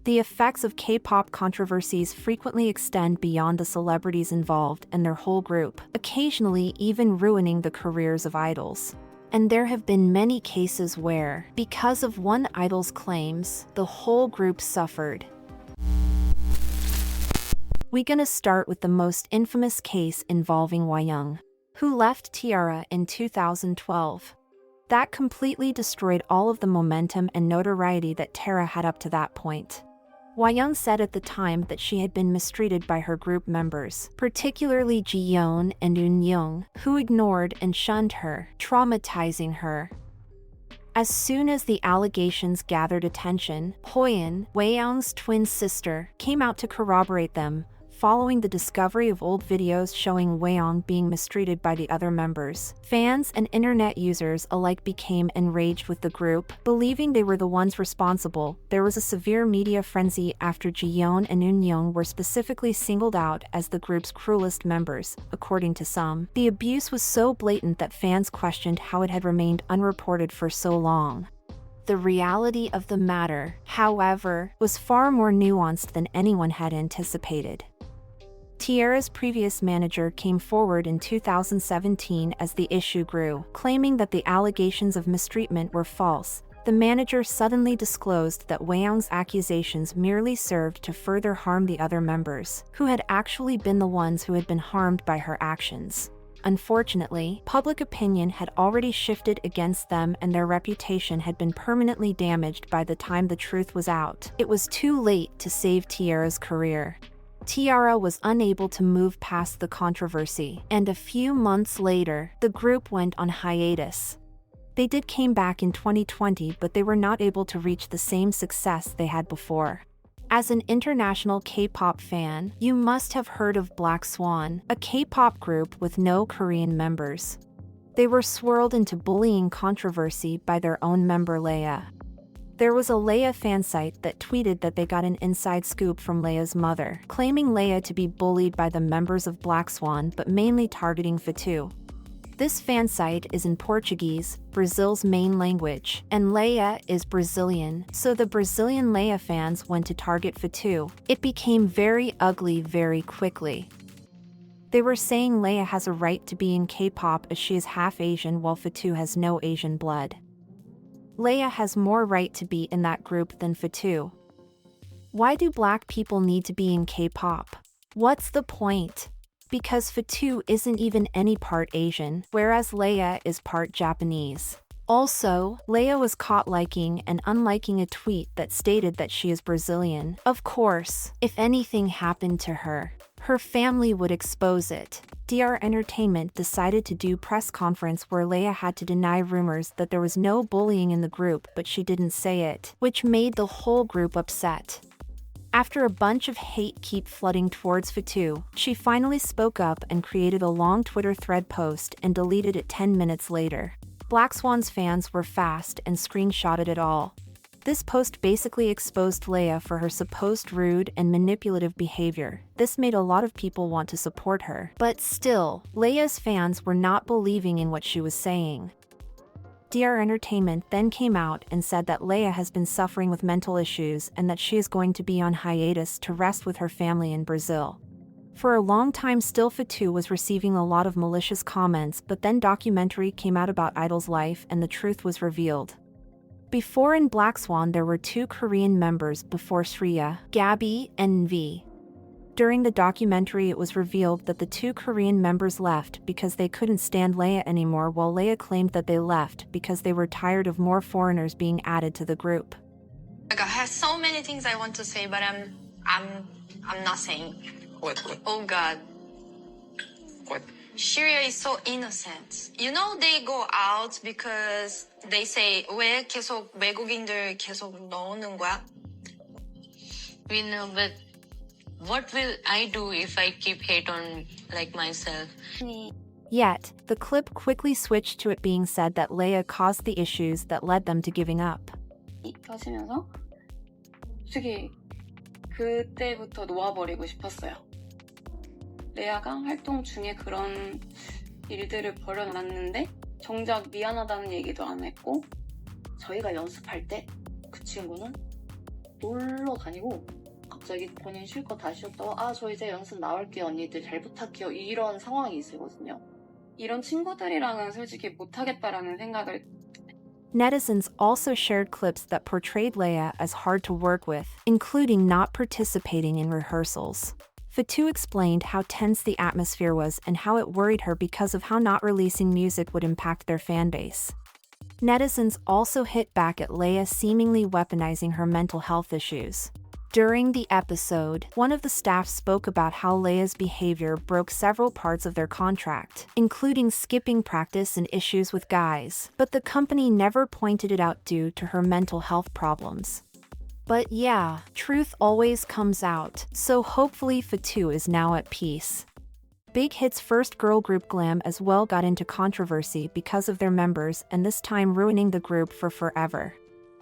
The effects of K-pop controversies frequently extend beyond the celebrities involved and their whole group, occasionally even ruining the careers of idols. And there have been many cases where, because of one idol's claims, the whole group suffered. We're gonna start with the most infamous case involving Hwayoung, who left T-ara in 2012. That completely destroyed all of the momentum and notoriety that T-ara had up to that point. Hwayoung said at the time that she had been mistreated by her group members, particularly Jiyeon and Eunyoung, who ignored and shunned her, traumatizing her. As soon as the allegations gathered attention, Hwayoung, Hwayoung's twin sister, came out to corroborate them, following the discovery of old videos showing Hwayoung being mistreated by the other members. Fans and internet users alike became enraged with the group, believing they were the ones responsible. There was a severe media frenzy after Jiyeon and Eunyoung were specifically singled out as the group's cruelest members, according to some. The abuse was so blatant that fans questioned how it had remained unreported for so long. The reality of the matter, however, was far more nuanced than anyone had anticipated. T-ara's previous manager came forward in 2017 as the issue grew, claiming that the allegations of mistreatment were false. The manager suddenly disclosed that Hwayoung's accusations merely served to further harm the other members, who had actually been the ones who had been harmed by her actions. Unfortunately, public opinion had already shifted against them and their reputation had been permanently damaged by the time the truth was out. It was too late to save T-ara's career. T-ara was unable to move past the controversy, and a few months later, the group went on hiatus. They did came back in 2020, but they were not able to reach the same success they had before. As an international K-pop fan, you must have heard of Blackswan, a K-pop group with no Korean members. They were swirled into bullying controversy by their own member Leia. There was a Leia fan site that tweeted that they got an inside scoop from Leia's mother, claiming Leia to be bullied by the members of Blackswan but mainly targeting Fatu. This fan site is in Portuguese, Brazil's main language, and Leia is Brazilian, so the Brazilian Leia fans went to target Fatu. It became very ugly very quickly. They were saying Leia has a right to be in K-pop as she is half Asian while Fatu has no Asian blood. Leia has more right to be in that group than Fatu. Why do black people need to be in K-pop? What's the point? Because Fatu isn't even any part Asian, whereas Leia is part Japanese. Also, Leia was caught liking and unliking a tweet that stated that she is Brazilian. Of course, if anything happened to her, her family would expose it. T-ara Entertainment decided to do press conference where Leia had to deny rumors that there was no bullying in the group, but she didn't say it, which made the whole group upset. After a bunch of hate kept flooding towards Fatu, she finally spoke up and created a long Twitter thread post and deleted it 10 minutes later. Blackswan's fans were fast and screenshotted it all. This post basically exposed Leia for her supposed rude and manipulative behavior. This made a lot of people want to support her. But still, Leia's fans were not believing in what she was saying. T-ara Entertainment then came out and said that Leia has been suffering with mental issues and that she is going to be on hiatus to rest with her family in Brazil. For a long time still Fatu was receiving a lot of malicious comments, but then documentary came out about Idol's life and the truth was revealed. Before in Blackswan there were 2 Korean members before Shreya, Gabby, and V. During the documentary it was revealed that the 2 Korean members left because they couldn't stand Leia anymore, while Leia claimed that they left because they were tired of more foreigners being added to the group. Like I have so many things I want to say, but I'm not saying. What? Oh God. What? Syria is so innocent. You know they go out because they say 왜 계속 외국인들 계속 넣는 거야? We know, but what will I do if I keep hate on like myself? Yet, the clip quickly switched to it being said that Leia caused the issues that led them to giving up. 하시면서 솔직히 그때부터 놓아버리고 싶었어요. 레아가 활동 중에 그런 일들을 벌여놨는데 정작 미안하다는 얘기도 안 했고 저희가 연습할 때 그 친구는 놀러 다니고 갑자기 본인 쉴 거 다 쉬었다고 저 이제 연습 나올게요 언니들 잘 부탁해요 이런 상황이 있거든요. 이런 친구들이랑은 솔직히 못하겠다라는 생각을 Netizens also shared clips that portrayed Leia as hard to work with, including not participating in rehearsals. Fatu explained how tense the atmosphere was and how it worried her because of how not releasing music would impact their fanbase. Netizens also hit back at Leia seemingly weaponizing her mental health issues. During the episode, one of the staff spoke about how Leia's behavior broke several parts of their contract, including skipping practice and issues with guys, but the company never pointed it out due to her mental health problems. But yeah, truth always comes out, so hopefully Fatu is now at peace. Big Hit's first girl group Glam as well got into controversy because of their members and this time ruining the group for forever.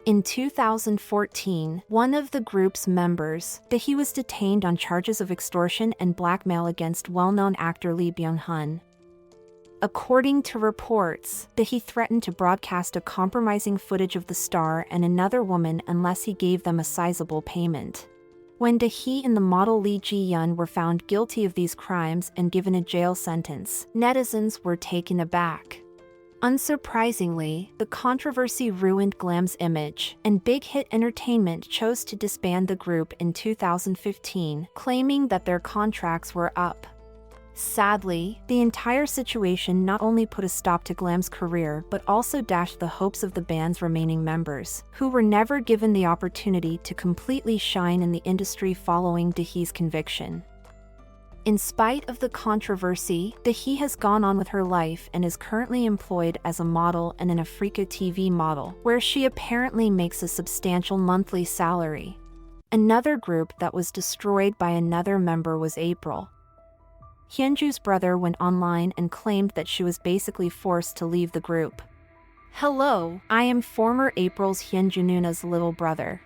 In 2014, one of the group's members, Daehee, was detained on charges of extortion and blackmail against well-known actor Lee Byung-hun. According to reports, Daehee threatened to broadcast a compromising footage of the star and another woman unless he gave them a sizable payment. When Daehee and the model Lee Ji-yeon were found guilty of these crimes and given a jail sentence, netizens were taken aback. Unsurprisingly, the controversy ruined Glam's image, and Big Hit Entertainment chose to disband the group in 2015, claiming that their contracts were up. Sadly, the entire situation not only put a stop to Glam's career but also dashed the hopes of the band's remaining members, who were never given the opportunity to completely shine in the industry following Daehee's conviction. In spite of the controversy, Daehee has gone on with her life and is currently employed as a model and an Africa TV model, where she apparently makes a substantial monthly salary. Another group that was destroyed by another member was April. Hyunju's brother went online and claimed that she was basically forced to leave the group. Hello, I am former April's Hyunju Nuna's little brother.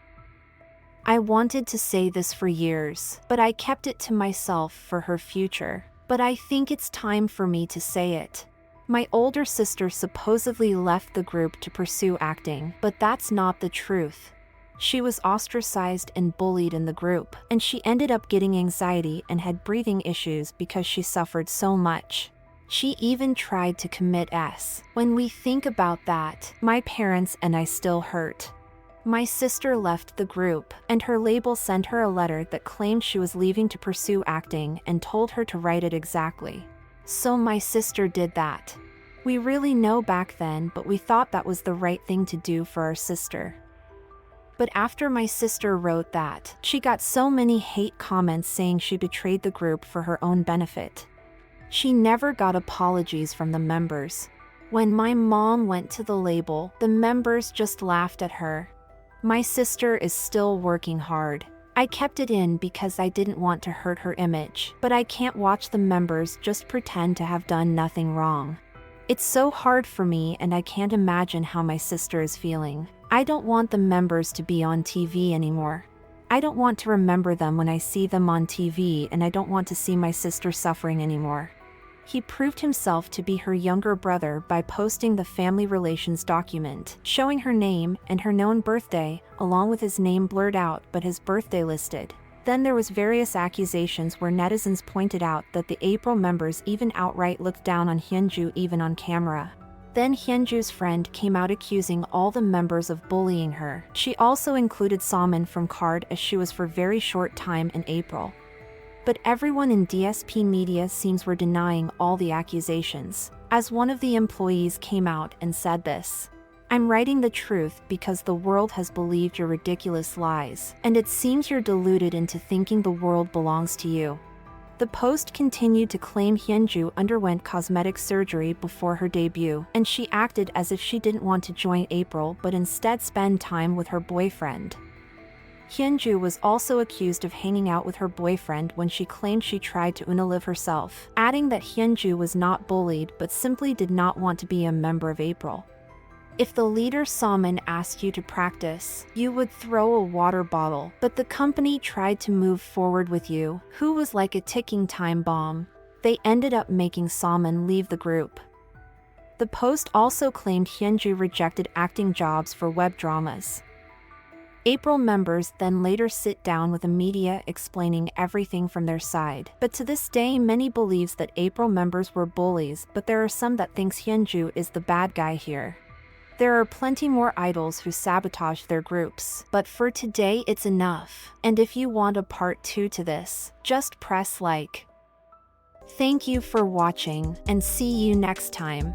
I wanted to say this for years, but I kept it to myself for her future. But I think it's time for me to say it. My older sister supposedly left the group to pursue acting, but that's not the truth. She was ostracized and bullied in the group, and she ended up getting anxiety and had breathing issues because she suffered so much. She even tried to commit S. When we think about that, my parents and I still hurt. My sister left the group, and her label sent her a letter that claimed she was leaving to pursue acting and told her to write it exactly. So my sister did that. We really know back then, but we thought that was the right thing to do for our sister. But after my sister wrote that, she got so many hate comments saying she betrayed the group for her own benefit. She never got apologies from the members. When my mom went to the label, the members just laughed at her. My sister is still working hard. I kept it in because I didn't want to hurt her image, but I can't watch the members just pretend to have done nothing wrong. It's so hard for me and I can't imagine how my sister is feeling. I don't want the members to be on TV anymore. I don't want to remember them when I see them on TV, and I don't want to see my sister suffering anymore. He proved himself to be her younger brother by posting the family relations document, showing her name and her known birthday, along with his name blurred out but his birthday listed. Then there was various accusations where netizens pointed out that the April members even outright looked down on Hyunju even on camera. Then Hyunju's friend came out accusing all the members of bullying her. She also included Saman from Card as she was for very short time in April. But everyone in DSP Media seems were denying all the accusations, as one of the employees came out and said this: "I'm writing the truth because the world has believed your ridiculous lies, and it seems you're deluded into thinking the world belongs to you." The post continued to claim Hyunju underwent cosmetic surgery before her debut, and she acted as if she didn't want to join April but instead spend time with her boyfriend. Hyunju was also accused of hanging out with her boyfriend when she claimed she tried to unalive herself, adding that Hyunju was not bullied but simply did not want to be a member of April. If the leader Saman asked you to practice, you would throw a water bottle, but the company tried to move forward with you, who was like a ticking time bomb. They ended up making Saman leave the group. The post also claimed Hyunju rejected acting jobs for web dramas. April members then later sit down with the media explaining everything from their side. But to this day, many believes that April members were bullies, but there are some that thinks Hyunju is the bad guy here. There are plenty more idols who sabotage their groups, but for today it's enough. And if you want a part 2 to this, just press like. Thank you for watching, and see you next time.